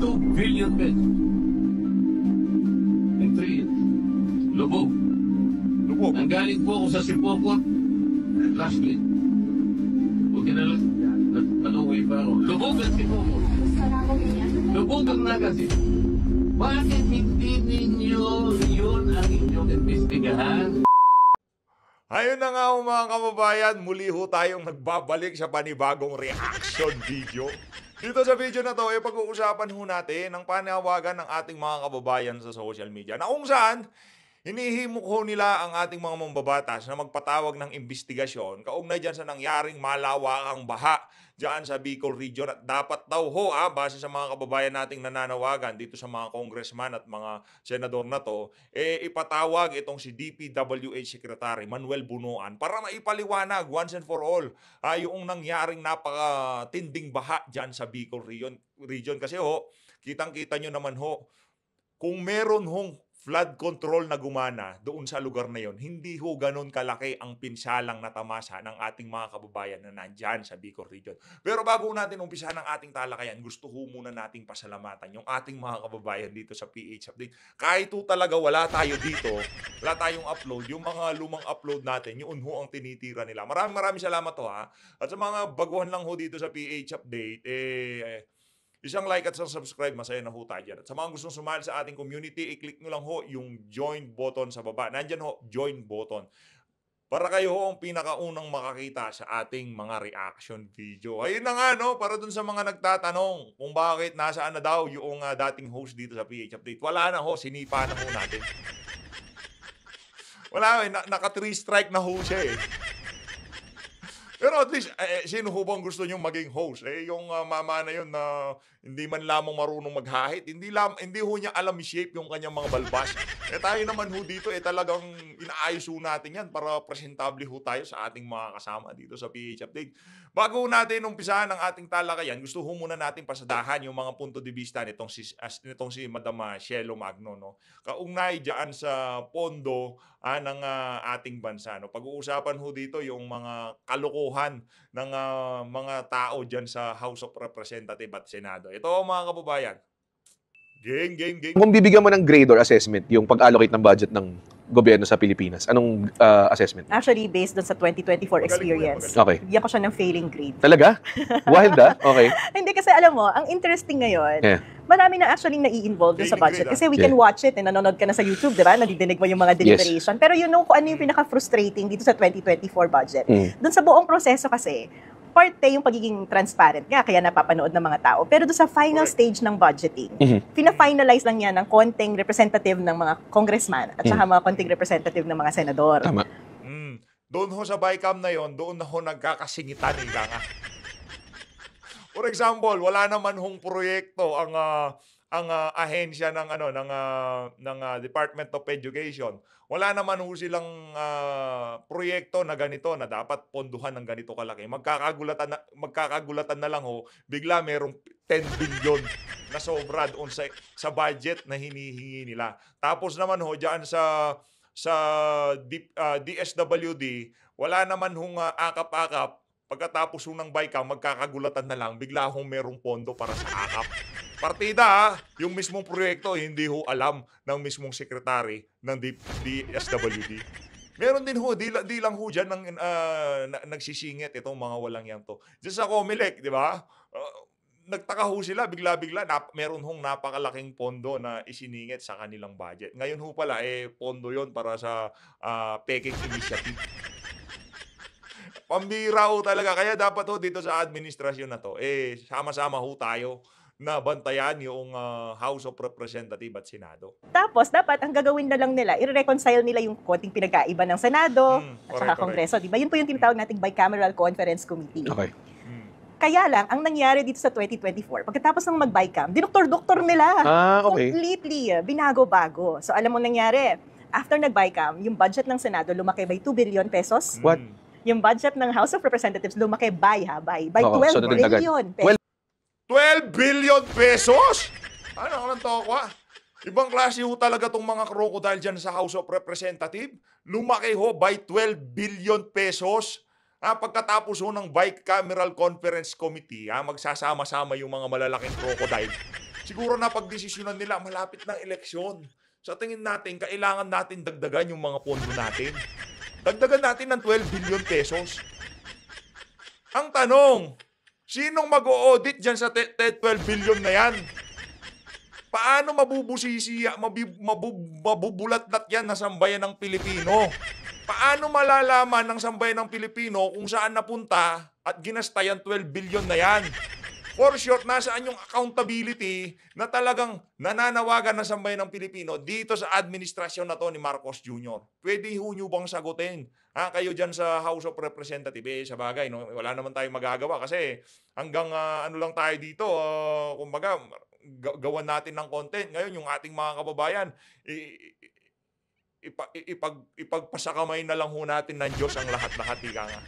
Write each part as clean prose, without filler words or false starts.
2 billion pesos. In 3 years. Lubog. Lubog. Nanggaling po ako sa Sipokot last week. Huwag na lang. Nag-away pa ako. Lubog ang Sipokot. Lubog ang Naga City. Bakit hindi ninyo yun ang inyong investigahan? Ayun na nga mga kababayan, muli ho tayong nagbabalik sa panibagong reaction video. Dito sa video na to, pag-uusapan ho natin ang panawagan ng ating mga kababayan sa social media na kung saan hinihimok ho nila ang ating mga mambabatas na magpatawag ng investigasyon kaugnay dyan sa nangyaring malawakang baha dyan sa Bicol Region. At dapat daw ho, base sa mga kababayan nating nananawagan dito sa mga congressman at mga senador na to, ipatawag itong si DPWH Secretary Manuel Bunuan para maipaliwanag once and for all yung nangyaring napakatinding baha dyan sa Bicol Region. Kasi ho, kitang-kita nyo naman ho, kung meron hong flood control na gumana doon sa lugar na yon, hindi ho ganun kalaki ang pinsalang natamasa ng ating mga kababayan na nandyan sa Bicol Region. Pero bago natin umpisahan ang ating talakayan, gusto ho muna nating pasalamatan yung ating mga kababayan dito sa PH Update. Kahit ho talaga wala tayo dito, wala tayong upload, yung mga lumang upload natin, yun ho ang tinitira nila. Maraming salamat ho ha. At sa mga baguhan lang ho dito sa PH Update, isang like at isang subscribe, masaya na ho tayo dyan. At sa mga gustong sumali sa ating community, i-click nyo lang ho yung join button sa baba. Nandyan ho, join button. Para kayo ho ang pinakaunang makakita sa ating mga reaction video. Ayun na nga, no? Para dun sa mga nagtatanong kung bakit nasaan na daw yung dating host dito sa PH Update. Wala na ho, sinipa na ho natin. Wala, naka 3 strike na ho siya eh. Pero at least, sino ho bang gusto nyo maging host? Yung mama na yun na hindi man lamang marunong maghahit, hindi ho niya alam i-shape yung kanyang mga balbas. Tayo naman ho dito, talagang inaayos ho natin yan para presentable ho tayo sa ating mga kasama dito sa PH Update. Bago natin umpisahan ang ating talakayan, gusto ho muna natin pasadahan yung mga punto de vista nitong si Madam Shelo Magno, no? Kaugnay dyan sa pondo ng ating bansa. No? Pag-uusapan ho dito yung mga kalokohan ng mga tao dyan sa House of Representatives at Senado. Ito mga kababayan. Game. Kung bibigyan mo ng grade or assessment yung pag-allocate ng budget ng gobyerno sa Pilipinas, anong assessment? Actually, based dun sa 2024 experience, Okay. bigyan ko siya ng failing grade. Talaga? Wild Okay. Hindi kasi alam mo, ang interesting ngayon, marami na actually nai-involve dun sa Failing budget. grade, Kasi we can watch it, nanonood ka na sa YouTube, di ba? Nadidinig mo yung mga deliberation. Pero you know kung ano yung pinaka-frustrating dito sa 2024 budget. Dun sa buong proseso kasi, parte yung pagiging transparent nga, kaya napapanood ng mga tao. Pero doon sa final stage ng budgeting, fina-finalize lang yan ng konting representative ng mga congressman at saka mga konting representative ng mga senador. Tama. Doon ho sa BICAM na yon, doon na ho nagkakasingitan nga. For example, wala naman hong proyekto ang ahensya ng Department of Education. Wala naman ho silang proyekto na ganito na dapat ponduhan ng ganito kalaki. Magkakagulatan na lang ho, bigla merong 10 billion na sobra doon sa budget na hinihingi nila. Tapos naman ho diyan sa DSWD, wala naman hong akap-akap. Pagkatapos ng BICAM, magkakagulatan na lang, bigla hong merong pondo para sa akap. Partida, yung mismong proyekto, hindi ho alam ng mismong sekretary ng DSWD. Meron din ho, di lang ho dyan nagsisingit itong mga walang yan to. Diyan sa COMELEC, di ba? Nagtaka ho sila, bigla-bigla, meron hong napakalaking pondo na isiningit sa kanilang budget. Ngayon ho pala, pondo yon para sa Peking Initiative. Pambira ho talaga. Kaya dapat ho dito sa administrasyon na to, sama-sama ho tayo na bantayan yung House of Representatives at Senado. Tapos, dapat ang gagawin na lang nila, i-reconcile nila yung konting pinagkaiba ng Senado at saka Kongreso. Diba? Yun po yung tinatawag nating Bicameral Conference Committee. Okay. Kaya lang, ang nangyari dito sa 2024, pagkatapos ng mag-BICAM, dinoktor-doktor nila. Okay. Completely, binago-bago. So, alam mo nangyari, after nag-BICAM, yung budget ng Senado lumaki by 2 billion pesos. What? Yung budget ng House of Representatives lumaki by 12 so billion pesos. 12 billion pesos? Ano ang tokwa? Ibang klase ho talaga tong mga crocodile dyan sa House of Representatives. Lumaki ho by 12 billion pesos. Pagkatapos ho ng Bicameral Conference Committee, magsasama-sama yung mga malalaking crocodile siguro napagdesisyonan nila, malapit ng eleksyon. Sa tingin natin, kailangan natin dagdagan yung mga pondo natin. Dagdagan natin ng 12 billion pesos. Ang tanong, sinong mag-o-audit dyan sa 12 billion na yan? Paano mabubulat-lat yan na sambayan ng Pilipino? Paano malalaman ng sambayan ng Pilipino kung saan napunta at ginasta yan 12 billion na yan? For short, nasaan yung accountability na talagang nananawagan ng sambayan ng Pilipino dito sa administrasyon na to ni Marcos Jr.? Pwede ho nyo bang sagutin? Kayo dyan sa House of Representatives, sa bagay, no? Wala naman tayong magagawa kasi hanggang ano lang tayo dito, kumbaga, gawan natin ng content. Ngayon, yung ating mga kababayan, ipagpasakamay na lang ho natin ng Diyos ang lahat-lahat, ika nga.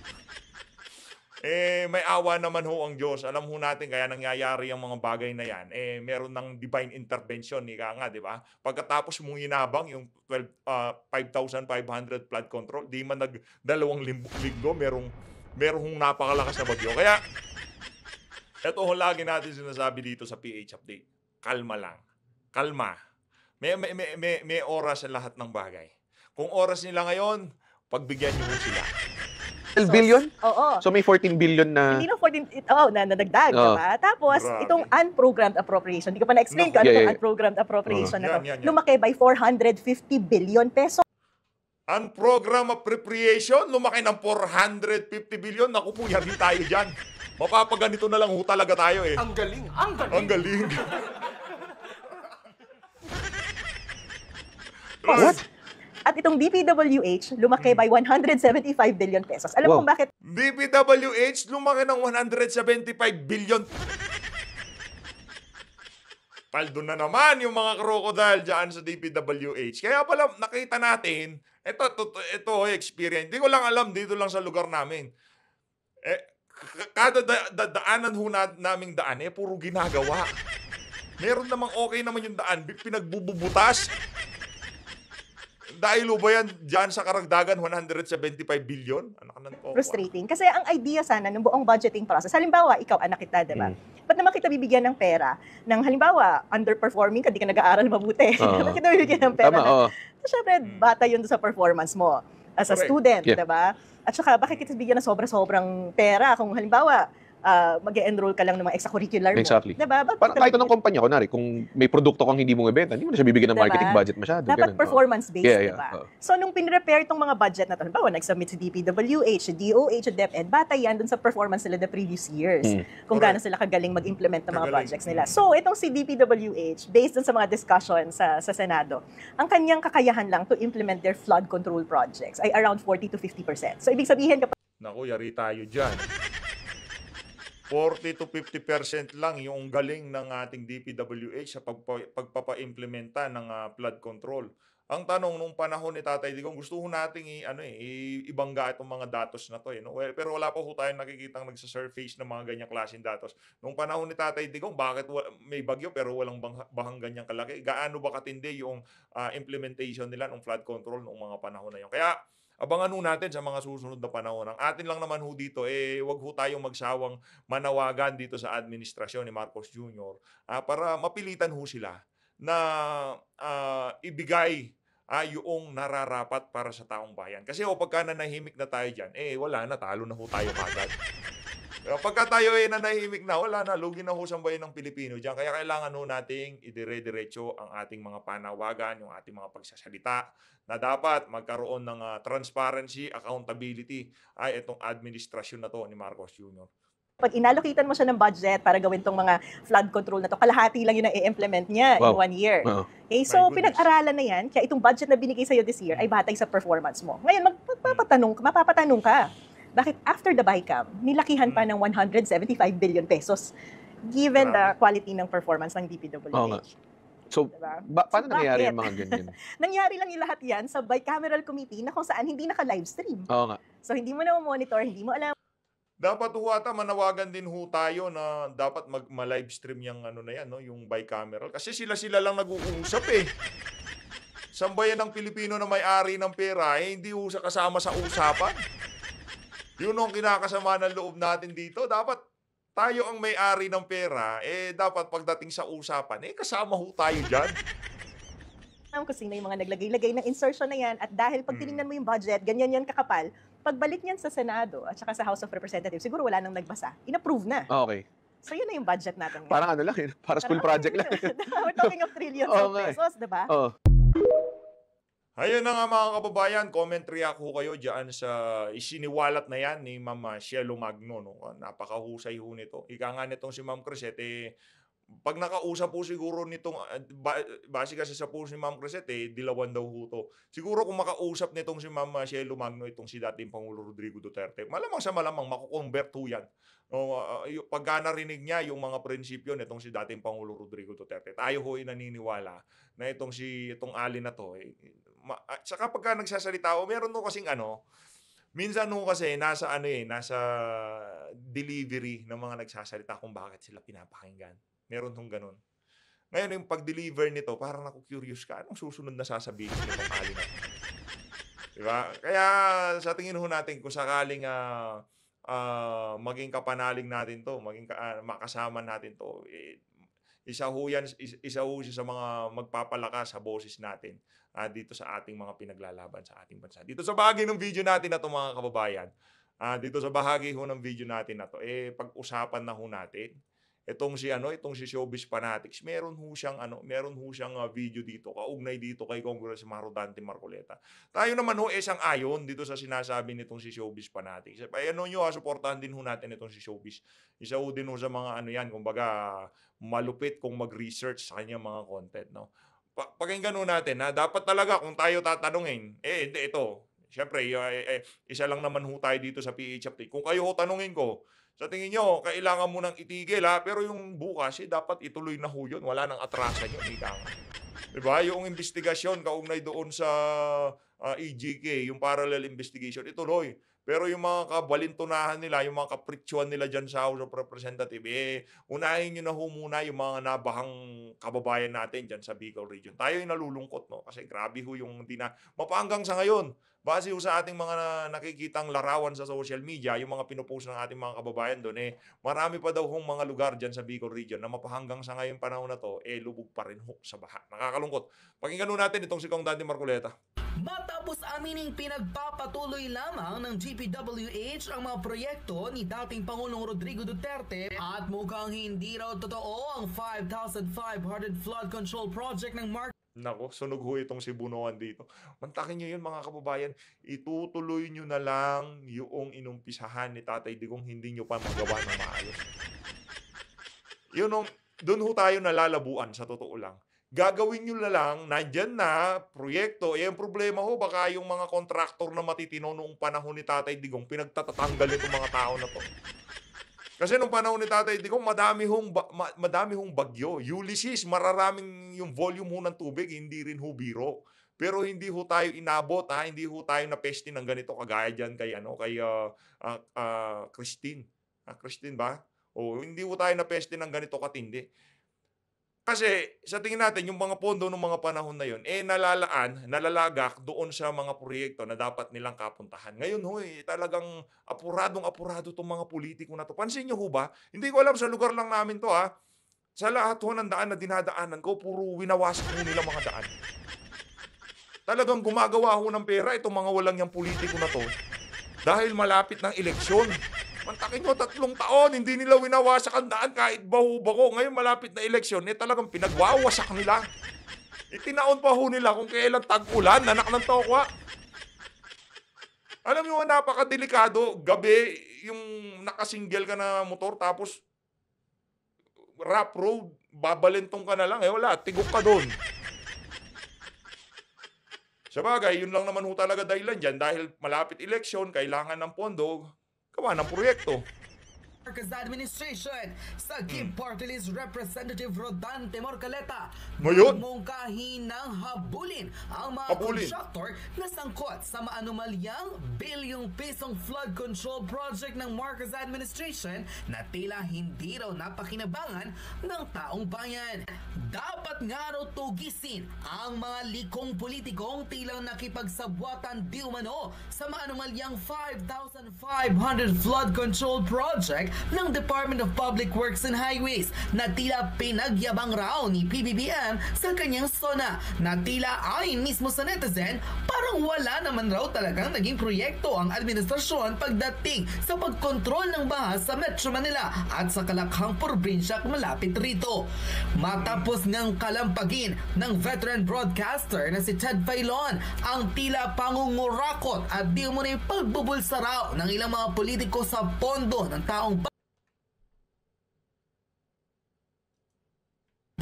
May awa naman ho ang Diyos. Alam ho natin kaya nangyayari ang mga bagay na yan. Meron ng divine intervention, ika nga, di ba? Pagkatapos mong inabang yung 5,500 flood control, di man nag-2 linggo, merong napakalakas na bagyo. Kaya, ito ho lagi natin sinasabi dito sa PH Update. Kalma lang. Kalma. May oras sa lahat ng bagay. Kung oras nila ngayon, pagbigyan niyo ho sila. 12 billion? Oo. So may 14 billion na... Hindi lang 14, na nadagdag, diba? Tapos, Grabe. itong unprogrammed appropriation, hindi ko pa na-explain Naku. kung ano Yeah, itong yeah. unprogrammed appropriation na to. Yan. Lumaki by 450 billion pesos. Ang program appropriation, lumaki ng 450 billion. Naku po, yari tayo dyan. Mapapaganito na lang ho talaga tayo eh. Ang galing, ang galing. Ang galing. What? At itong DPWH, lumaki by 175 billion pesos. Alam mo Wow. kung bakit DPWH, lumaki ng 175 billion. Paldo na naman yung mga crocodile dyan sa DPWH. Kaya pala nakita natin, ito experience. Hindi ko lang alam dito lang sa lugar namin. Kada daanan ho naming daan, puro ginagawa. Meron namang okay naman yung daan, pinagbububutas. Dahil ba yan dyan sa karagdagan 175 billion? Anak ng toko. frustrating. Kasi ang idea sana ng buong budgeting process, halimbawa, ikaw anak kita, diba? Ba't naman kita bibigyan ng pera ng halimbawa, underperforming ka, di ka nag-aaral mabuti. Ba't kita bibigyan ng pera Tama, oo. So, syempre, bata yun sa performance mo as a Correct. student, Yeah. diba? At saka, bakit kita bigyan ng sobra-sobrang pera kung halimbawa, mag-enroll ka lang ng mga extracurricular mo? Exactly. Diba? Ba't Parang kita kahit anong kumpanya, kunwari, kung may produkto kang hindi mo ibenta, hindi mo na siya bibigyan ng Diba? marketing budget masyado. dapat Ganun, oo. performance-based, Yeah, yeah. diba? Oo. So, nung pinrepare itong mga budget na to, halimbawa, nag-submit si DPWH, si DOH, si DepEd, batay yan dun sa performance nila the previous years. Kung Correct. gaano sila kagaling mag-implement ng mga Kagaling. projects nila. So, itong si DPWH, based dun sa mga discussion sa Senado, ang kanyang kakayahan lang to implement their flood control projects ay around 40 to 50%. So, ibig sabihin, kapag Naku, yari tayo dyan. 40 to 50% lang yung galing ng ating DPWH sa pagpapa-implementa ng flood control. Ang tanong nung panahon ni Tatay Digong, gusto ho nating ibangga itong mga datos na to. No? Well, pero wala pa ho tayong nakikitang nagsa-surface ng mga ganyang klaseng datos. Nung panahon ni Tatay Digong, bakit may bagyo pero walang bahang ganyang kalaki? Gaano ba katindi yung implementation nila ng flood control noong mga panahon na yun? Kaya abangan ho natin sa mga susunod na panahon. Ang atin lang naman ho dito, wag ho tayong magsawang manawagan dito sa administrasyon ni Marcos Jr. Para mapilitan ho sila na ibigay yung nararapat para sa taong bayan. Kasi pagka nanahimik na tayo dyan, wala na, talo na ho tayo kagad. Pagka tayo nanahimik na, wala na, lugi na ho sa bayan ng Pilipino dyan. Kaya kailangan ho nating idire-diretso ang ating mga panawagan, yung ating mga pagsasalita, na dapat magkaroon ng transparency, accountability, ay itong administrasyon na to ni Marcos Jr. pag inallocatean mo siya ng budget para gawin tong mga flood control na to, kalahati lang yun ang i-implement niya in Wow. 1 year. Oo. Okay, so My goodness. pinag-aralan na yan, kaya itong budget na binigay sa'yo this year ay batay sa performance mo. Ngayon, mapapatanong ka, bakit after the BICAM, nilakihan pa ng 175 billion pesos given the quality ng performance ng DPWH? Oo nga. So, Diba? paano So, nangyayari bakit? yung mga ganyan? Nangyari lang yung lahat yan sa bicameral committee na kung saan hindi naka-livestream. Oo nga. So, hindi mo na monitor, hindi mo alam Dapat ho ata manawagan din ho tayo na dapat ma-livestream yung na yan, no? Yung bicameral. Kasi sila lang nag-uusap eh. Sambayan ng Pilipino na may-ari ng pera, hindi ho sa kasama sa usapan. Yun ang kinakasama ng loob natin dito. Dapat tayo ang may-ari ng pera, dapat pagdating sa usapan, kasama ho tayo dyan. Alam ko sino yung mga naglagay-lagay ng insertion na yan at dahil pag tinignan mo yung budget, ganyan yan kakapal, pagbalik niyan sa Senado at saka sa House of Representatives, siguro wala nang nagbasa. In-approve na. Okay. So yun na yung budget natin ngayon. Parang ano lang, para school project lang. We're talking of trillions of pesos, diba? Oo. Ayun na nga mga kababayan, comment react ho kayo dyan sa isiniwalat na yan ni Ma'am Cielo Magno. No? Napakahusay ho nito. Ika nga nitong si Ma'am Crisette, pag nakausap po siguro nitong, base kasi sa po si Ma'am Crisette, dilawan daw ho to. Siguro kung makausap nitong si Ma'am Cielo Magno, itong si dating Pangulo Rodrigo Duterte, malamang sa malamang makukonvert ho yan. Pagka narinig niya yung mga prinsipyo nitong si dating Pangulo Rodrigo Duterte, tayo ho ay naniniwala na itong Ali na to, saka pagka nagsasalita, meron no kasing minsan no kasi nasa delivery ng mga nagsasalita kung bakit sila pinapakinggan. Meron tong ganun. Ngayon yung pag-deliver nito, parang curious ka, anong susunod na sasabihin nitong Ali na to? Diba? Kaya sa tingin ho natin, kung sakaling maging kapanaling natin to, maging makasama natin to, isa ho siya sa mga magpapalakas sa boses natin dito sa ating mga pinaglalaban sa ating bansa. Dito sa bahagi ng video natin na to mga kababayan, dito sa bahagi ho ng video natin na to, pag-usapan na ho natin itong si Showbiz Fanatics, meron ho siyang video dito kaugnay dito kay Congressman Rodante Marcoleta. Tayo naman ho sang-ayon dito sa sinasabi nitong si Showbiz Fanatics. Suportahan din ho natin itong si Showbiz. Isa ho din ho sa mga kumbaga malupit kung mag-research sa kanyang mga content, no. Pakinggan ho natin na dapat talaga kung tayo tatanungin, hindi ito. Siyempre, isa lang naman ho tayo dito sa PH Update. Kung kayo ho tanungin ko, sa tingin nyo, kailangan mo nang itigil pero yung bukas, dapat ituloy na ho yun. Wala nang atrasan yun. Diba? Yung investigasyon kaugnay doon sa EJK, yung parallel investigation, ituloy. Pero yung mga kabalintunahan nila, yung mga kapritsuhan nila dyan sa House of Representatives, unahin nyo na ho muna yung mga nabahang kababayan natin dyan sa Bicol Region. Tayo yung nalulungkot, no? Kasi grabe ho yung mapahanggang sa ngayon. Base ho sa ating mga nakikitang larawan sa social media, yung mga pinupost ng ating mga kababayan doon, marami pa daw hong mga lugar dyan sa Bicol Region na mapahanggang sa ngayon panahon na to, lubog pa rin ho sa baha. Nakakalungkot. Pakinggan ho natin itong si Kong Dante Marcoleta. Matapos amining pinagpapatuloy lamang ng GPWH ang mga proyekto ni dating Pangulong Rodrigo Duterte at mukhang hindi raw totoo ang 5,500 flood control project ng Nako, sunog ho itong si Bunoan dito. Mantakin nyo yun mga kababayan, itutuloy nyo na lang yung inumpisahan ni Tatay Digong, hindi nyo pa magawa ng maayos. Doon ho tayo nalalabuan sa totoo lang. Gagawin nyo na lang, nandyan na, proyekto. Yung problema ho, baka yung mga kontraktor na matitino noong panahon ni Tatay Digong, pinagtatatanggal itong mga tao na to. Kasi nung panahon ni Tatay Digong, madami hong bagyo. Ulysses, mararaming yung volume ho ng tubig, hindi rin ho biro. Pero hindi ho tayo inabot, hindi ho tayo napeste ng ganito kagaya dyan kay Christine. Christine ba? Hindi ho tayo napeste ng ganito katindi. Kasi sa tingin natin, yung mga pondo ng mga panahon na yun, nalalagak doon sa mga proyekto na dapat nilang kapuntahan. Ngayon talagang apurado itong mga politiko na to. Pansin nyo ho ba? Hindi ko alam sa lugar lang namin to Sa lahat ho ng daan na dinadaanan ko, puro winawasak ho nila mga daan. Talagang gumagawa ho ng pera itong mga walang yung politiko na to. Dahil malapit ng eleksyon. Mantakin nyo, 3 taon, hindi nila winawasak ang daan kahit baho-baho. Ngayon malapit na eleksyon, talagang pinagwawasak nila. Itinaon pa ho nila kung kailan tag-ulan, nanak ng tokwa. Alam nyo, napakadelikado. Gabi, yung nakasingle ka na motor, tapos rough road, babalentong ka na lang. Wala, tigok ka doon. Sabagay, yun lang naman ho talaga dahilan dyan. Dahil malapit eleksyon, kailangan ng pondo, gawa ng proyekto. Marcos Administration sa Give Party List Representative Rodante Marcoleta Ngayon, mungkahin ng habulin ang mga contractor na sangkot sa maanumalyang bilyong pisong flood control project ng Marcos Administration na tila hindi raw napakinabangan ng taong bayan. Dapat nga raw tugisin ang mga likong politikong tilang nakipagsabwatan di umano sa maanumalyang 5,500 flood control project ng Department of Public Works and Highways na tila pinagyabang raw ni PBBM sa kanyang sona, na tila ayon mismo sa netizen, parang wala naman raw talagang naging proyekto ang administrasyon pagdating sa pagkontrol ng baha sa Metro Manila at sa kalakhang probinsya malapit rito. Matapos ng kalampagin ng veteran broadcaster na si Ted Filon ang tila pangungurakot at di mo na pagbubulsa raw ng ilang mga politiko sa pondo ng taong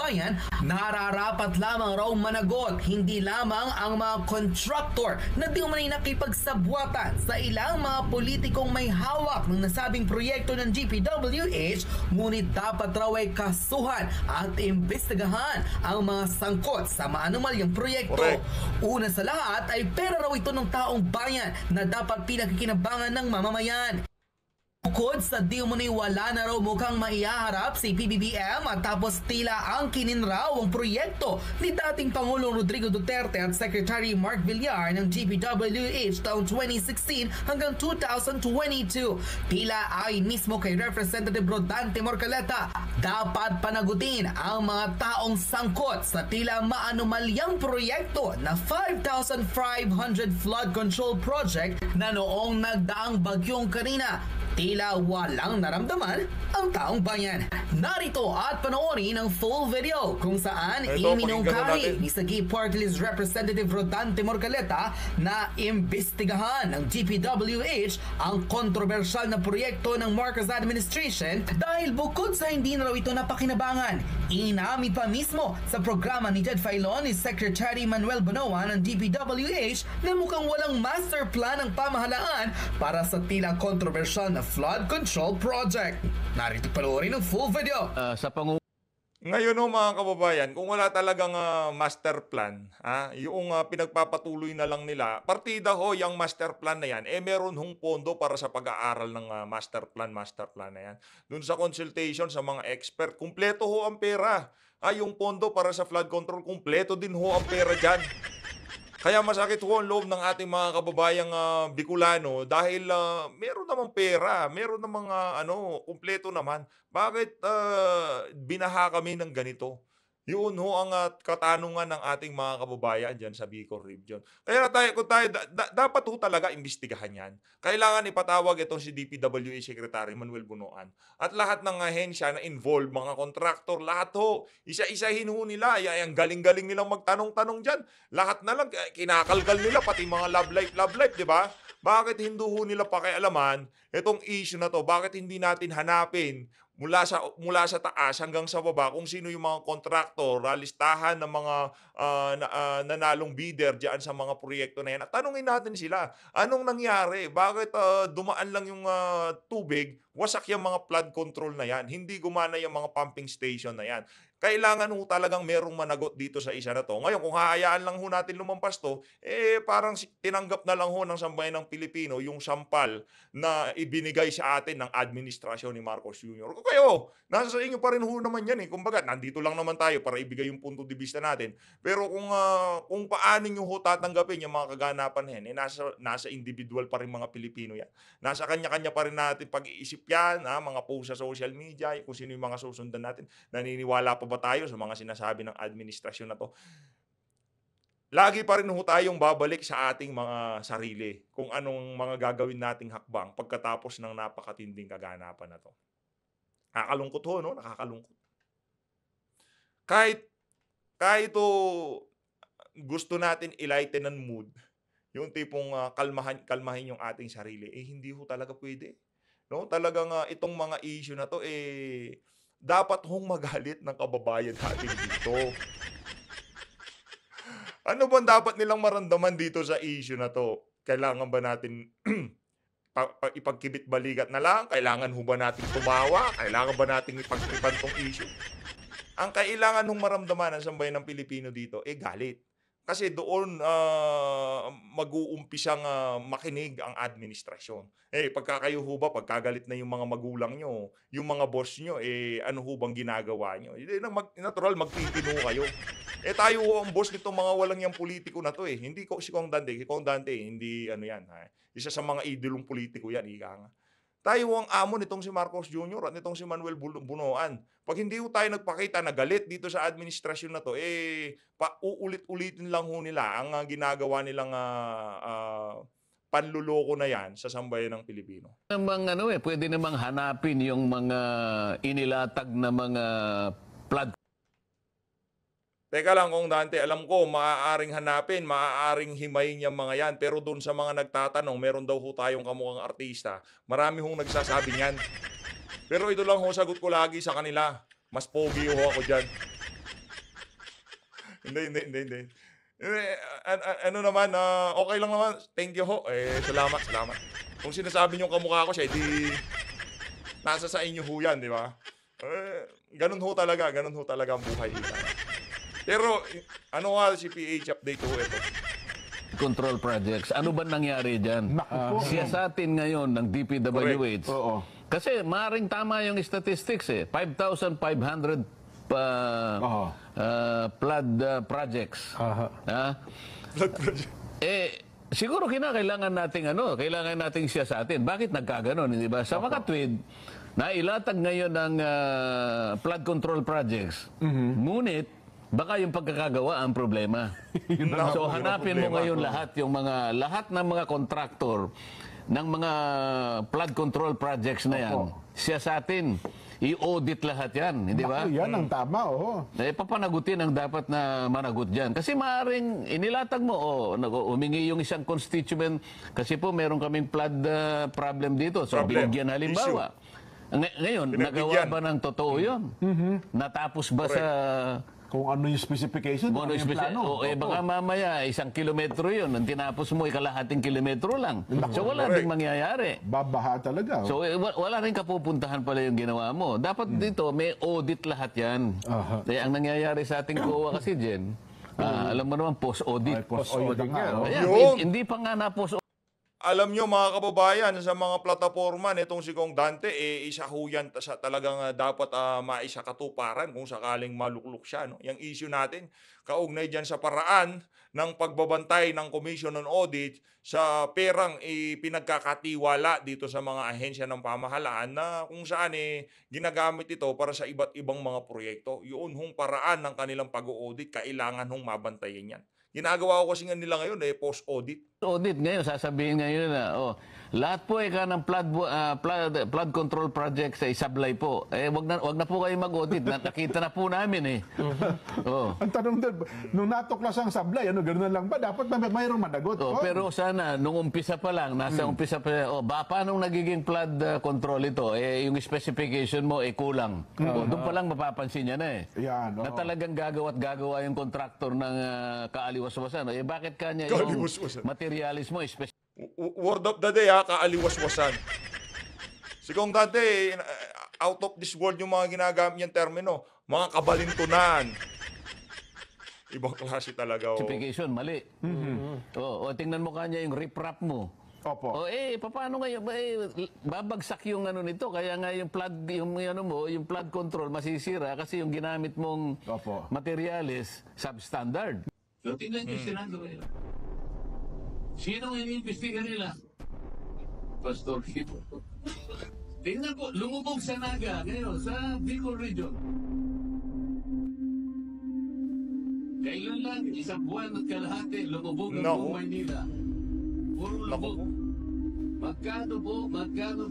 bayan, nararapat lamang raw managot hindi lamang ang mga contractor na di umano'y nakipagsabwatan sa ilang mga politikong may hawak ng nasabing proyekto ng GPWH, ngunit dapat raw ay kasuhan at imbestigahan ang mga sangkot sa maanumalyang proyekto. Correct. Una sa lahat ay pera raw ito ng taong bayan na dapat pinakikinabangan ng mamamayan. Bukod sa di umano'y wala na raw mukhang maihaharap si PBBM at tapos tila ang kininraw ang proyekto ni dating Pangulong Rodrigo Duterte at Secretary Mark Villar ng GPWH taong 2016 hanggang 2022. Tila ay mismo kay Representative Rodante Morcaleta, dapat panagutin ang mga taong sangkot sa tila maanumalyang proyekto na 5,500 flood control project na noong nagdaang bagyong Karina tila walang naramdaman ang taong bayan. Narito at panoorin ang full video kung saan iminungkahi ni Sagip Party List Representative Rodante Morcaleta na imbestigahan ng GPWH ang kontrobersyal na proyekto ng Marcos administration dahil bukod sa hindi na raw ito napakinabangan, inamit pa mismo sa programa ni Ted Filon ni Secretary Manuel Bonoan ng DPWH na mukhang walang master plan ng pamahalaan para sa tila kontrobersyal na flood control project. Narito panoorin ang full video. Ngayon mga kababayan, kung wala talagang master plan, yung pinagpapatuloy na lang nila, partida ho yung master plan na yan, meron hong pondo para sa pag-aaral ng master plan na yan. Doon sa consultation sa mga expert, kumpleto ho ang pera. Yung pondo para sa flood control, kumpleto din ho ang pera dyan. Kaya masakit ho ang loob ng ating mga kababayang Bicolano dahil meron namang pera, meron namang kumpleto naman. Bakit binaha kami ng ganito? Yun ho ang katanungan ng ating mga kababayan dyan sa Bicol Region. Kaya dapat ho talaga imbestigahan yan. Kailangan ipatawag itong si DPWH Secretary Manuel Bonoan. At lahat ng ahensya na involved, mga kontraktor, lahat ho, isa-isahin ho nila. Ang galing-galing nilang magtanong-tanong dyan. Lahat na lang, kinakalkal nila, pati mga love life, di ba? Bakit hindi ho nila pakialaman itong issue na to? Bakit hindi natin hanapin mula sa taas hanggang sa baba kung sino yung mga kontraktor, listahan ng mga nanalong bidder diyan sa mga proyekto na yan. At tanungin natin sila, anong nangyari? Bakit dumaan lang yung tubig, wasak yung mga flood control na yan? Hindi gumana yung mga pumping station na yan. Kailangan ho talagang merong managot dito sa isa na to. Ngayon, kung hahayaan lang ho natin lumampas to, parang tinanggap na lang ho ng sambayan ng Pilipino yung sampal na ibinigay sa atin ng administrasyon ni Marcos Jr. Kayo, nasa sa inyo pa rin ho naman yan. Kumbaga, nandito lang naman tayo para ibigay yung punto de vista natin. Pero kung paano nyo ho tatanggapin yung mga kaganapan na yan, nasa individual pa rin mga Pilipino yan. Nasa kanya-kanya pa rin natin pag-iisip yan, mga post sa social media, kung sino yung mga susundan natin. Naniniwala pa ba tayo sa mga sinasabi ng administrasyon na to? Lagi pa rin ho tayong babalik sa ating mga sarili kung anong mga gagawin nating hakbang pagkatapos ng napakatinding kaganapan na to. Nakakalungkot ho, no? Nakakalungkot. Kahit gusto natin i-lighten ang mood, yung tipong kalmahin yung ating sarili, hindi ho talaga pwede. No? Talagang itong mga issue na to, dapat hong magalit ng kababayan natin dito. Ano ba dapat nilang maramdaman dito sa issue na to? Kailangan ba natin ipagkibit balikat na lang? Kailangan ho ba natin tumawa? Kailangan ba natin ipagtripan tong issue? Ang kailangan hong maramdaman ng sambayan ng Pilipino dito, galit. Kasi doon mag-uumpisang makinig ang administrasyon. Pagka kayo ho ba, pagkagalit na yung mga magulang nyo, yung mga boss nyo, ano ho bang ginagawa nyo? Natural, magtitino kayo. Tayo ho ang boss nitong mga walang yung politiko na to Hindi ko si Kong Dante. Si Kong Dante, hindi ano yan. Isa sa mga idolong politiko yan, ika nga. Tayo ang amo nitong si Marcos Jr. at nitong si Manuel Bunoan. Pag hindi ho tayo nagpakita na galit dito sa administrasyon na to, uulit-ulitin lang ho nila ang ginagawa nilang panluloko na yan sa sambayan ng Pilipino. Pwede namang hanapin yung mga inilatag na mga flood. Teka lang, Kong Dante, alam ko, maaaring hanapin, maaaring himayin yung mga yan. Pero doon sa mga nagtatanong, meron daw ho tayong kamukhang artista. Marami hong nagsasabi niyan. Pero ito lang ho, sagot ko lagi sa kanila. Mas pogi ho ako dyan. Hindi. Ano naman, okay lang naman. Thank you ho. Salamat. Kung sinasabi niyo kamukha ko siya, di nasa sa inyo ho yan, di ba? Ganun ho talaga ang buhay dito. Pero, ano nga si PH update ho ito? Control projects. Ano ba nangyari dyan? Siya sa atin ngayon ng DPWH. Kasi maring tama yung statistics 5,500 flood projects. Blood project. Siguro kailangan nating siya sa atin. Bakit nagkaganon, di ba? Sa mga tweet, nailatag ngayon ng flood control projects. Ngunit, baka yung pagkakagawa ang problema. So hanapin mo ngayon lahat ng mga kontraktor ng mga flood control projects na yan. Siya sa atin, i-audit lahat yan, hindi ba? Yan ang tama, Papanagutin ang dapat na managot dyan. Kasi maaaring inilatag mo, humingi yung isang constituent, kasi po meron kaming flood problem dito. So binigyan halimbawa. Ngayon, nagawa ba ng totoo yun? Natapos ba sa... Kung ano yung specification, Kung ano yung plano. Baka mamaya, 1 kilometro yun. Ang tinapos mo, kalahating kilometro lang. So wala ding mangyayari. Babaha talaga. So wala rin kapupuntahan pala yung ginawa mo. Dapat dito, may audit lahat yan. Kaya ang nangyayari sa ating COA kasi, Jen, alam mo naman, post-audit. Post-audit nga. Hindi pa nga na-post-audit. Alam nyo mga kababayan, sa mga plataforma nitong si Kong Dante, isa ho yan sa talagang dapat maisa katuparan kung sakaling malukluk siya. No? Yung issue natin, kaugnay dyan sa paraan ng pagbabantay ng Commission on Audit sa perang pinagkakatiwala dito sa mga ahensya ng pamahalaan na kung saan ginagamit ito para sa iba't ibang mga proyekto. Yun hong paraan ng kanilang pag-audit, kailangan hong mabantayan yan. Ginagawa ko kasi nga nila ngayon post-audit. Audit ngayon, sasabihin ngayon na, lahat po ng flood control project sa isablay po. Wag na po kayo mag-audit. Nakita na po namin Ang tanong doon, nung natuklas ang sablay, gano'n lang ba? Dapat mayroong managot. Pero sana, nung umpisa pa lang, umpisa pa, paano nagiging flood control ito? Yung specification mo, kulang. Doon pa lang mapapansin niya na Yan, na talagang gagawa yung contractor ng kaaliwas-wasan. Bakit kanya yung materialis mo, word of the day kaaliwas-wasan. Si Kong Dante, out of this world yung mga ginagamit niyang termino. Mga kabalintunan. Ibang klase talaga. Specification, mali. Tingnan mo kanya yung riprap mo. Opo. Paano ngayon? Babagsak yung nito. Kaya nga yung flood control masisira kasi yung ginamit mong materialis substandard. So, tingnan niyo Senado nila. Sino ang iniimbestiga nila? Pastor Kito. Tingnan po, lumubog sa Naga ngayon, sa Bicol Region. Kailan lang, 1 buwan at kalahati, lumubog ang buong Maynila. Puro lubog. Magkano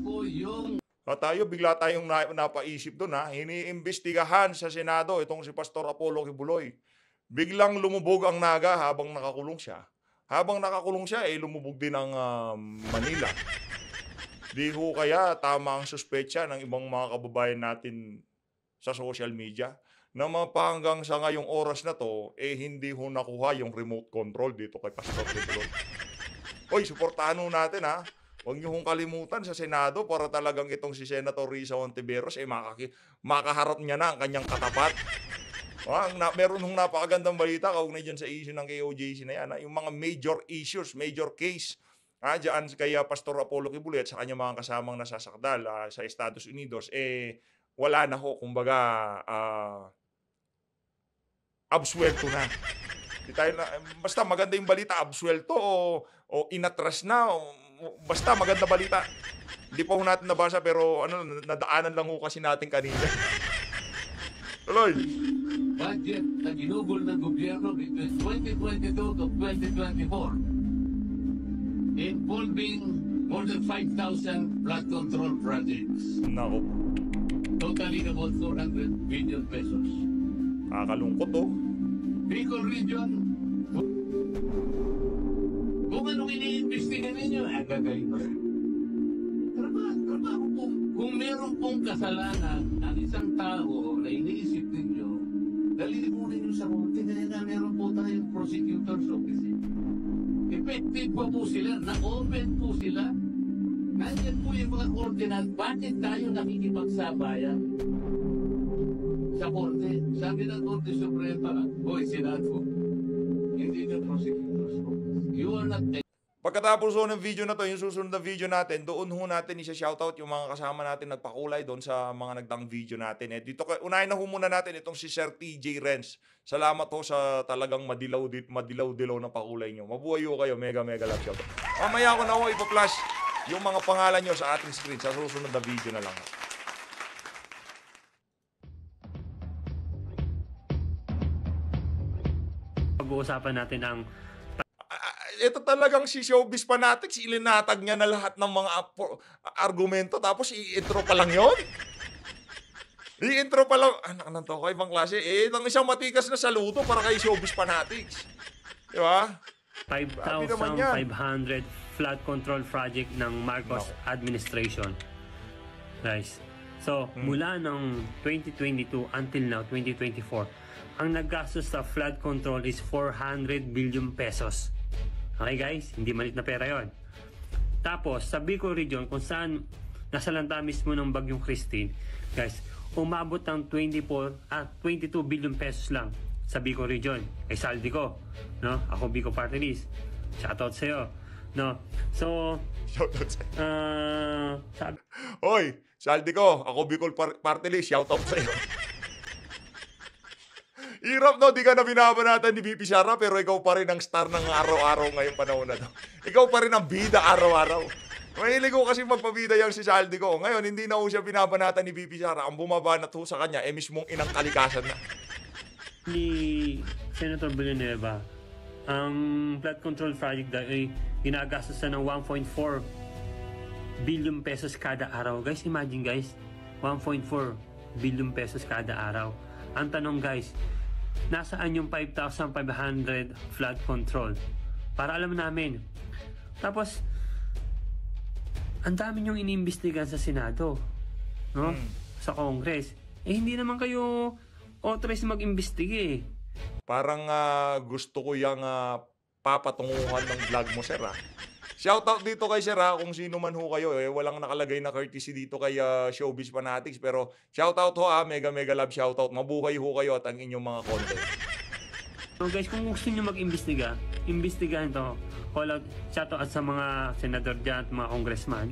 po yung... Tayo, bigla tayong napaisip doon Iniimbestigahan sa Senado itong si Pastor Apollo Kibuloy. Biglang lumubog ang Naga habang nakakulong siya. Habang nakakulong siya, lumubog din ang Manila. Di ho kaya tama ang suspetsya ng ibang mga kababayan natin sa social media na hanggang sa ngayong oras na to, hindi ho nakuha yung remote control dito kay Pastor Kibuloy. Suportahan ho natin Huwag niyo hong kalimutan sa Senado para talagang itong si Senator Risa Hontiveros makaharap niya na ang kanyang katapat. Meron hong napakagandang balita kaugnay dyan sa issue ng KOJC na yan. Yung mga major issues, major case dyan kay Pastor Apollo Kibuloy at sa kanyang mga kasamang nasasakdal sa Estados Unidos, wala na ho, kumbaga, absuelto na. Di tayo na. Basta maganda yung balita, absuelto o inatras na, basta maganda balita. Hindi pa ho natin nabasa pero nadaanan lang ho kasi natin kanina. Tuloy. Budget na ginugol ng gobyerno between 2022 to 2024 involving more than 5,000 flood control projects, Nako, totaling about 400 billion pesos. kakalungkot to. Bicol Region, kung anong iniimbestigan ninyo, gagawin mo. Trabaho po. Kung meron pong kasalanan ang isang tao na iniisip ninyo, dalhin mo ninyo sa korte na meron po tayong prosecutor's office. Effective po sila, na-open po sila. Nandiyan po yung mga koordinat, bakit tayo nakikipagsabayan sa korte? Sabi ng Korte Suprema, Hoy, Senado, hindi na prosecutor's office. You are not. Pagkatapos ho ng video na to, yung susunod na video natin, doon ho natin isa-shoutout yung mga kasama natin nagpakulay doon sa mga nagdang video natin. Dito, unahin na ho muna natin itong si Sir TJ Renz. Salamat ho sa talagang madilaw-dilaw na pakulay nyo. Mabuhay ho kayo, mega love shoutout. Mamaya ko na ho ipa-flash yung mga pangalan nyo sa ating screen sa susunod na video na lang. Pag-uusapan natin ang Ito talagang si Showbiz Fanatics, ilinatag niya na lahat ng mga argumento tapos i-intro pa lang yon. I-intro pa lang. Ano to? Kay ibang klase. Itong isang matikas na saludo para kay Showbiz Fanatics. Di ba? 5,500 flood control project ng Marcos administration. Guys. So, mula ng 2022 until now, 2024, ang naggastos sa flood control is 400 billion pesos. Okay guys, hindi malit na pera yon. Tapos, sa Bicol Region, kung saan nasa lanta mismo ng Bagyong Christine, guys, umabot ng 22 billion pesos lang sa Bicol Region. Ay saldi ko, no? Ako Bicol Party List. Shoutout sa'yo, no? So, Shoutout sa'yo. sabi, Hoy, saldi ko. Ako Bicol Party List. Shoutout sa'yo. Hirap no, di ka na binabanatan ni BP Sara pero ikaw pa rin ang star ng araw-araw ngayong panahon na to. Ikaw pa rin ang bida araw-araw. Mahilig ko kasi magpabida yung si Saldi ko. Ngayon, hindi na ho siya binabanatan ni BP Sara. Ang bumabanat ho sa kanya, mismong inang kalikasan na. ni Senator Villanueva, ang flood control project ay ginagastos na ng 1.4 billion pesos kada araw. Guys, imagine guys, 1.4 billion pesos kada araw. Ang tanong guys, nasaan yung 5,500 flood control? Para alam namin. Tapos, ang dami niyong iniimbestigan sa Senado, no? Sa Congress. Hindi naman kayo authorized mag-imbestiga eh. Parang gusto ko yung papatunguhan ng vlog mo, sir. Shoutout dito kay sir kung sino man ho kayo. Walang nakalagay na courtesy dito kay Showbiz Fanatics. Pero shoutout ho mega love shoutout. Mabuhay ho kayo at ang inyong mga content. So guys, kung gusto nyo mag-imbestiga, imbestigahan to. Call out, shoutout sa mga senador dyan at mga congressman.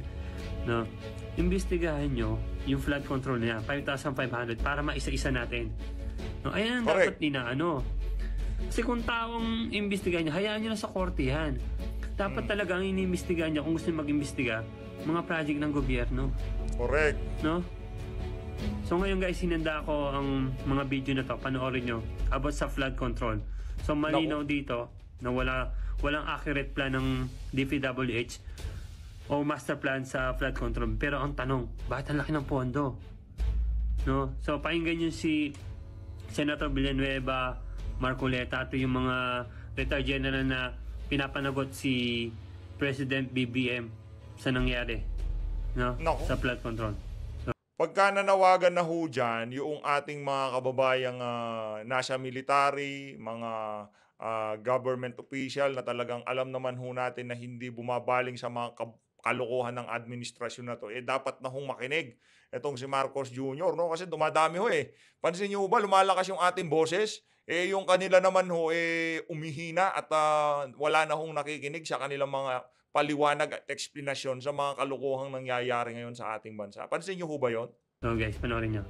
No? Imbestigahan nyo yung flood control niya, 5,500 para maisa-isa natin. No? Ayan ang dapat ano. Kasi kung taong imbestigahan nyo, hayaan nyo na sa korte yan. Dapat talaga ang inimbestigahan niya kung gusto niya mag-imbestiga, mga project ng gobyerno. Correct. No? So ngayon guys, sinanda ko ang mga video na to, panoorin nyo, about sa flood control. So malinaw dito na walang accurate plan ng DPWH o master plan sa flood control. Pero ang tanong, bakit ang laki ng pondo? No? So pakinggan nyo si Senator Villanueva, Marcoleta, at yung mga retired general na pinapanagot si President BBM sa nangyari, no? Sa flood control. Pagka nanawagan na ho dyan, yung ating mga kababayang nasa military, mga government official na talagang alam naman ho natin na hindi bumabaling sa mga kalokohan ng administrasyon na to, dapat na hong makinig itong si Marcos Jr., no? Kasi dumadami ho eh. Pansin niyo ba, lumalakas yung ating boses? Yung kanila naman ho, umihina at wala na hong nakikinig sa kanilang mga paliwanag at eksplanasyon sa mga kalokohang nangyayari ngayon sa ating bansa. Pansin niyo ho ba yun? So guys, panoorin nyo.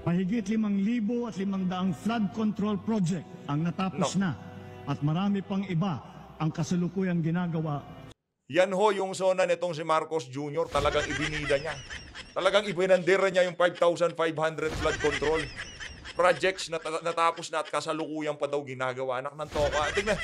Mahigit 5,500 flood control project ang natapos na at marami pang iba ang kasalukuyang ginagawa. Yan ho yung zona nitong si Marcos Jr. Talagang ibinida niya. Talagang ibinandera niya yung 5,500 flood control projects na natapos na at kasalukuyang pa daw ginagawa. Anak ng toka. Tingnan.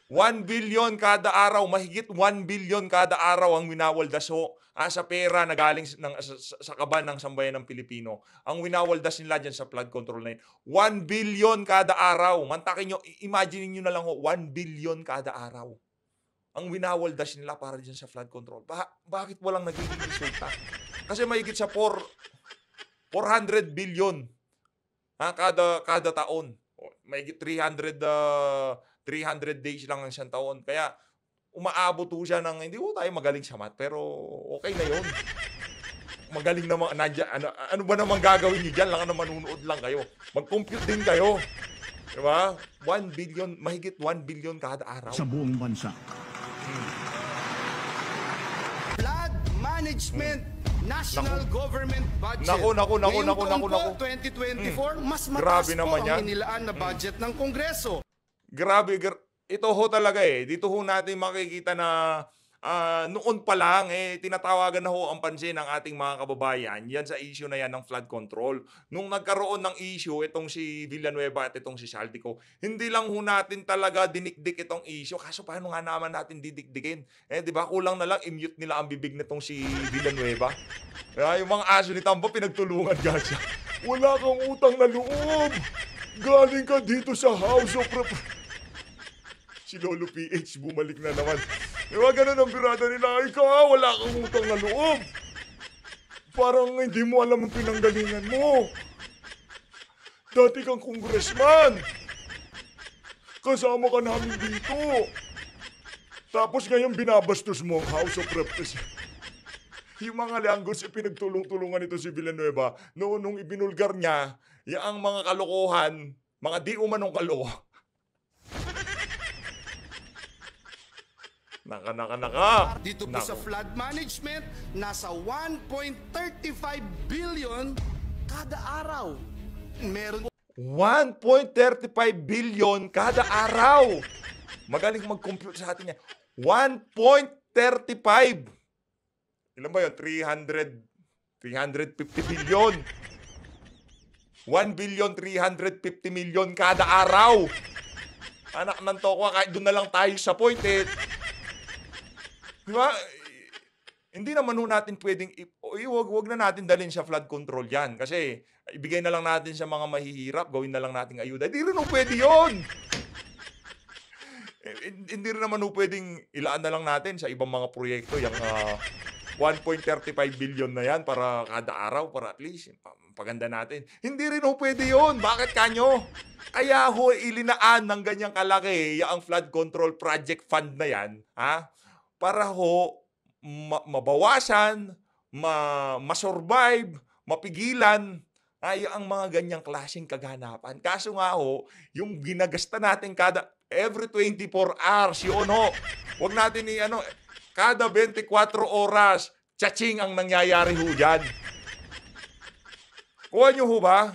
1 billion kada araw, mahigit 1 billion kada araw ang winawaldas ho sa pera na galing sa kaban ng sambayan ng Pilipino. Ang winawaldas nila dyan sa flood control na yun. 1 billion kada araw. Mantakin nyo, imagine nyo na lang ho, 1 billion kada araw. Ang winawaldas nila para dyan sa flood control. Bakit walang nagiging resulta? Kasi mahigit sa 400 billion kada taon. Mahigit 300 days lang ang isang taon. Kaya umaabot po siya ng, hindi po tayo magaling sa math, pero okay na yun. Magaling naman, ano ba naman gagawin niyo dyan? Lang na manunood lang kayo. Mag-compute din kayo. Diba? 1 billion, mahigit 1 billion kada araw. Sa buong bansa. Flood Management National Government Budget. Naku. Ngayong taon po, 2024, mas mataas Grabe po naman ang yan. inilaan na budget ng Kongreso. Grabe, ito ho talaga Dito ho natin makikita na noon pa lang tinatawagan na ho ang pansin ng ating mga kababayan yan sa issue na yan ng flood control. Nung nagkaroon ng issue itong si Villanueva at itong si Saldico, hindi lang ho natin talaga dinikdik itong issue. Kaso paano nga naman natin didikdikin? Di ba kulang na lang i-mute nila ang bibig nitong si Villanueva. Yung mga aso ni Tambo pinagtulungan siya. Wala kang utang na loob. Galing ka dito sa House of Si Lolo PH, bumalik na naman. Diba ganun ang birada nila? Ikaw, wala kang utang na loob. Parang hindi mo alam ang pinanggalingan mo. Dati kang congressman. Kasama ka namin dito. Tapos ngayon binabastos mo ang House of Representatives. Yung mga langgos, pinagtulong-tulungan ito si Villanueva. Nung ibinulgar niya, yung mga kalokohan, mga di umanong kalokohan. Naka. Dito po sa flood management, nasa 1.35 billion kada araw. Meron 1.35 billion kada araw. Magaling mag-compute sa atin yan. 1.35. Ilan ba yun? 350 billion. 1 billion 350 million kada araw. Anak ng tokwa, kahit doon na lang tayo sa point Diba? Hindi naman natin pwedeng, wag na natin dalhin sa flood control yan. Kasi ibigay na lang natin sa mga mahihirap, gawin na lang natin ayuda. Hindi rin pwede yun. Hindi rin naman pwedeng ilaan na lang natin sa ibang mga proyekto. Yung 1.35 billion na yan para kada araw, para at least paganda natin. Hindi rin pwede yun. Bakit kanyo? Kaya ilinaan ng ganyang kalaki ang flood control project fund na yan, para mabawasan, masurvive, mapigilan ang mga ganyang klaseng kaganapan. Kaso nga yung ginagasta natin every 24 hours, yun Huwag natin kada 24 oras, tsaching ang nangyayari dyan. Kuha nyo ba?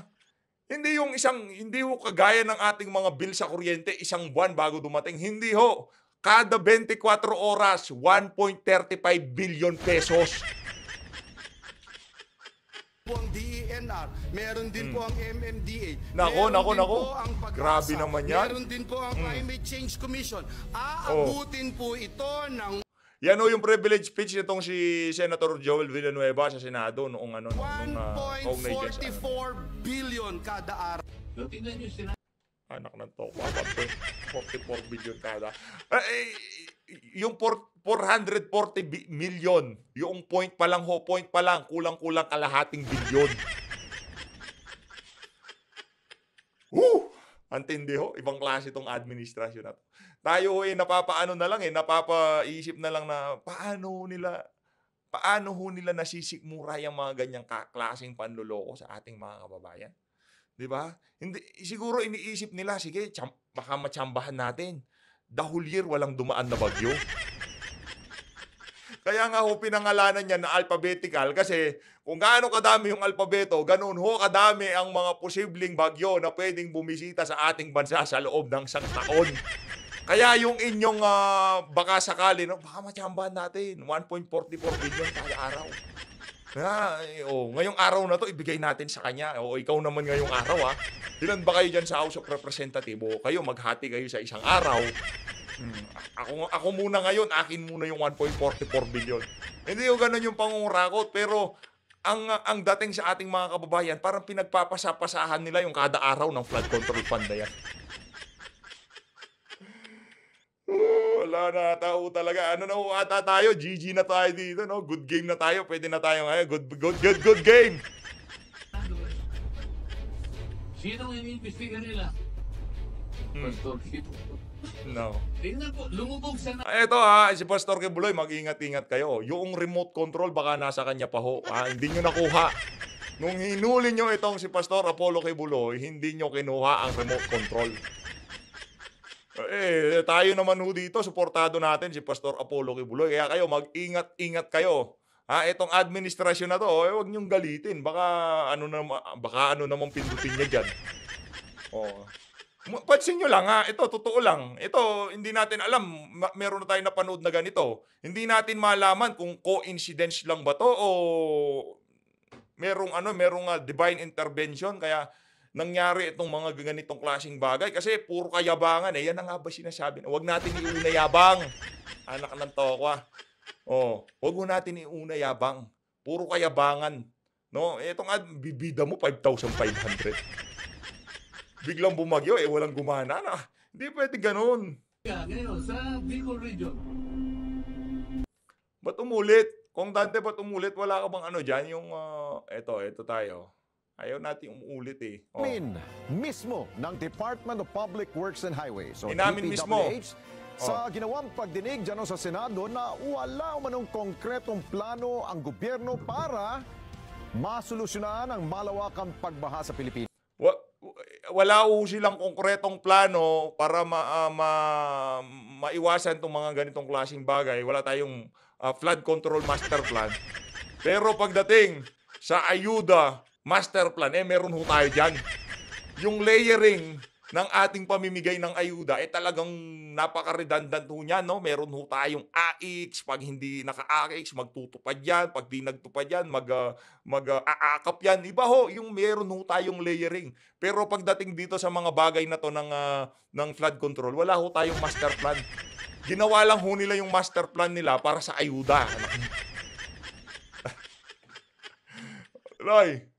Hindi kagaya ng ating mga bill sa kuryente, isang buwan bago dumating. Hindi Kada 24 oras, 1.35 billion pesos. Po ang DENR, meron din po ang MMDA. Nako. Ang Grabe naman yan. Meron din po ang Climate Change Commission. Aabutin po ito ng Yan yung privilege speech nitong si Senator Joel Villanueva sa Senado noong 1.44 billion kada araw. Tingnan nyo sila. Anak ng to, 1.44 billion kada. Yung 440 million, yung point pa lang, kulang-kulang kalahating bilyon. Antindi ho, ibang klase itong administrasyon na to. Tayo ho napapaano na lang napapaisip na lang na paano ho nila nasisikmura yung mga ganyang klaseng panloloko sa ating mga kababayan. 'Di ba? Hindi siguro iniisip nila, sige, baka matsambahan natin. The whole year walang dumaan na bagyo. Kaya nga ho pinangalanan niya na alphabetical kasi kung gaano kadami yung alpabeto, ganun ho kadami ang mga posibleng bagyo na pwedeng bumisita sa ating bansa sa loob ng isang taon. Kaya yung inyong baka sakali, no, baka matsambahan natin, 1.44 billion kada araw. Ngayong araw na to, ibigay natin sa kanya. Ikaw naman ngayong araw, ilan ba kayo dyan sa House of Representatives? Kayo, maghati kayo sa isang araw. Ako muna ngayon, akin muna yung 1.44 billion. Hindi yung ganun yung pangungurakot, pero ang dating sa ating mga kababayan, parang pinagpapasapasahan nila yung kada araw ng flood control fund na yan. Wala na tao talaga. Ano na ho ata tayo? GG na tayo dito, no? Good game na tayo. Pwede na tayo ngayon. Good game. Sino ang inimbestiga nila? Pastor Kibuloy. No. Tingnan po, lumubog sa Ito si Pastor Kibuloy, mag-ingat-ingat kayo. Yung remote control baka nasa kanya pa ho. Hindi nyo nakuha. Nung hinuli nyo itong si Pastor Apollo Kibuloy, hindi nyo kinuha ang remote control. Tayo naman ho dito, suportado natin si Pastor Apollo Kibuloy. Kaya kayo, mag-ingat-ingat kayo. Itong administrasyon na to, huwag nyong galitin. Baka ano naman pindutin niya dyan. Pansin nyo lang ito, totoo lang. Ito, hindi natin alam, meron na tayo napanood na ganito. Hindi natin malaman kung coincidence lang ba to o merong divine intervention kaya nangyari itong mga ganitong klaseng bagay kasi puro kayabangan yan ang nga ba sinasabi na huwag natin iuna yabang. Anak ng tokwa. Huwag mo natin iuna yabang. Puro kayabangan. No, itong bibida mo 5,500. Biglang bumagyo walang gumana na. Hindi pwede ganoon. Ngayon, sa Bicol region. Ba't umulit? Kung Dante, ba't umulit? Wala ka bang dyan? Yung, ito tayo. Ayaw natin umulit Mismo ng Department of Public Works and Highways o Inamin mismo. DPWH sa ginawang pagdinig dyan sa Senado na wala umanong konkretong plano ang gobyerno para masolusyonan ang malawakang pagbaha sa Pilipinas. Wala silang konkretong plano para maiwasan itong mga ganitong klaseng bagay. Wala tayong flood control master plan. Pero pagdating sa ayuda master plan, meron ho tayo dyan. Yung layering ng ating pamimigay ng ayuda, talagang napaka-redundant ho niyan, no? Meron ho tayong AX, pag hindi naka-AX, magtutupad yan, pag di nagtupad yan, mag-aakap yan. Iba ho, yung meron ho tayong layering. Pero pagdating dito sa mga bagay na to ng flood control, wala ho tayong master plan. Ginawa lang ho nila yung master plan nila para sa ayuda. Roy.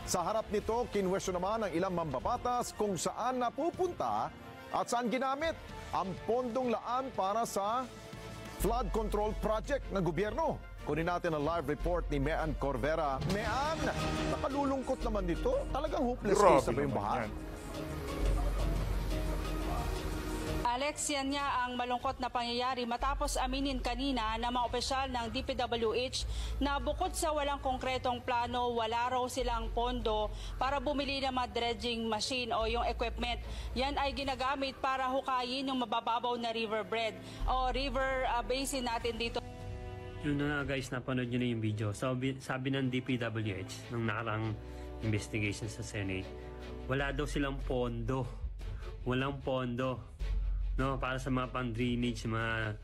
Sa harap nito, kinwestiyon naman ng ilang mambabatas kung saan napupunta at saan ginamit ang pondong laan para sa flood control project ng gobyerno. Kunin natin ang live report ni Mean Corvera. Mean, nakalulungkot naman dito. Talagang hopeless case na ba yung baha? Alex, yan nga ang malungkot na pangyayari matapos aminin kanina ng mga opisyal ng DPWH na bukod sa walang konkretong plano, wala raw silang pondo para bumili ng mga dredging machine o yung equipment. Yan ay ginagamit para hukayin yung mabababaw na riverbed o river basin natin dito. Yun na guys, napanood nyo na yung video. Sabi ng DPWH, ng nakarang investigation sa Senate, wala daw silang pondo. Walang pondo. No, para sa mga pang-drainage, mga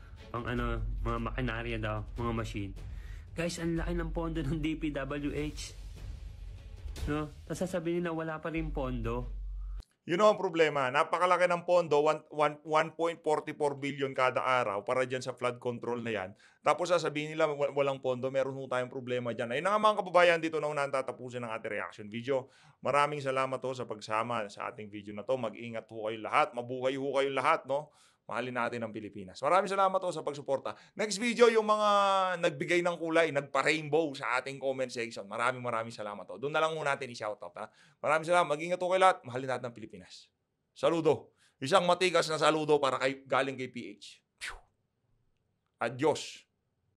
makinarya daw, mga machine. Guys, ang laki ng pondo ng DPWH. No? Tapos sasabihin nila wala pa rin pondo. Yun ang problema. Napakalaki ng pondo, 1.44 billion kada araw para dyan sa flood control na yan. Tapos sasabihin nila walang pondo, meron ho tayong problema dyan. Ayun na nga mga kababayan, dito na unahan tatapusin ang ating reaction video. Maraming salamat ho sa pagsama sa ating video na to. Mag-ingat ho kayo lahat. Mabuhay ho kayo lahat, no? Mahalin natin ang Pilipinas. Maraming salamat ho sa pagsuporta. Next video, yung mga nagbigay ng kulay, nagpa-rainbow sa ating comment section. Maraming salamat ho. Doon na lang ho natin i-shoutout, ha? Maraming salamat. Mag-ingat ho kayo lahat. Mahalin natin ang Pilipinas. Saludo. Isang matigas na saludo para galing kay PH. Adios.